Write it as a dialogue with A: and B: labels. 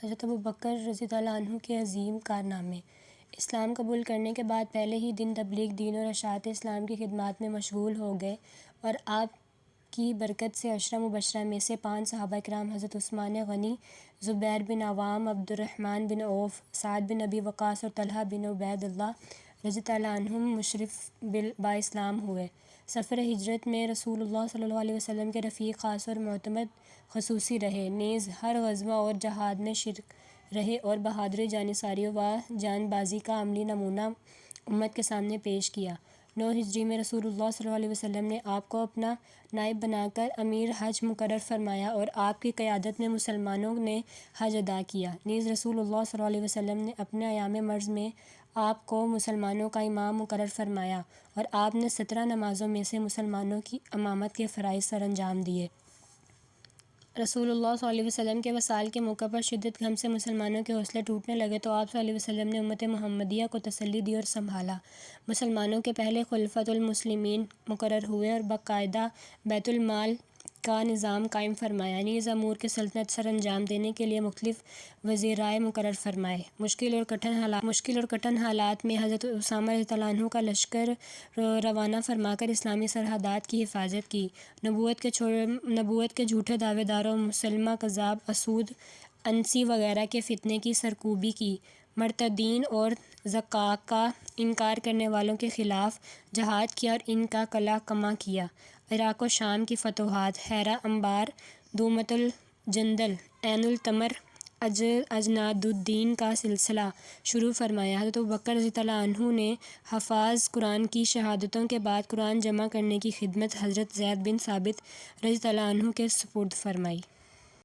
A: حضرت ابوبکر رضی اللہ عنہ کے عظیم کارنامے۔ اسلام قبول کرنے کے بعد پہلے ہی دن تبلیغ دین اور اشاعت اسلام کی خدمات میں مشغول ہو گئے اور آپ کی برکت سے 10 مبشرہ میں سے 5 صحابہ کرام حضرت عثمان غنی، زبیر بن عوام، عبد الرحمن بن عوف، سعد بن ابی وقاص اور طلحہ بن عبید اللہ رضی اللہ عنہم مشرف با اسلام ہوئے۔ سفر ہجرت میں رسول اللہ صلی اللہ علیہ وسلم کے رفیق خاص اور معتمد خصوصی رہے، نیز ہر غزوہ اور جہاد میں شریک رہے اور بہادری، جانثاری و جان بازی کا عملی نمونہ امت کے سامنے پیش کیا۔ 9 ہجری میں رسول اللہ صلی اللہ علیہ وسلم نے آپ کو اپنا نائب بنا کر امیر حج مقرر فرمایا اور آپ کی قیادت میں مسلمانوں نے حج ادا کیا۔ نیز رسول اللہ صلی اللہ علیہ وسلم نے اپنے ایام مرض میں آپ کو مسلمانوں کا امام مقرر فرمایا اور آپ نے 17 نمازوں میں سے مسلمانوں کی امامت کے فرائض سر انجام دیے۔ رسول اللہ صلی اللہ علیہ وسلم کے وصال کے موقع پر شدت غم سے مسلمانوں کے حوصلے ٹوٹنے لگے تو آپ صلی اللہ علیہ وسلم نے امت محمدیہ کو تسلی دی اور سنبھالا۔ مسلمانوں کے پہلے خلیفۃ المسلمین مقرر ہوئے اور باقاعدہ بیت المال کا نظام قائم فرمایا، نیز امور کی سلطنت سر انجام دینے کے لیے مختلف وزرائے مقرر فرمائے۔ مشکل اور کٹھن حالات میں حضرت اسامہ رضی اللہ عنہ کا لشکر روانہ فرما کر اسلامی سرحدات کی حفاظت کی، نبوت کے جھوٹے دعوے داروں، مسلمہ کذاب، اسود انسی وغیرہ کے فتنے کی سرکوبی کی، مرتدین اور زکوٰۃ کا انکار کرنے والوں کے خلاف جہاد کیا اور ان کا قلع کما کیا، عراق و شام کی فتوحات، حرہ انبار، دومت الجندل، عین التمر، اجناد الدین کا سلسلہ شروع فرمایا۔ حضرت ابوبکر رضی اللہ عنہ نے حفاظ قرآن کی شہادتوں کے بعد قرآن جمع کرنے کی خدمت حضرت زید بن ثابت رضی اللہ عنہ کے سپرد فرمائی۔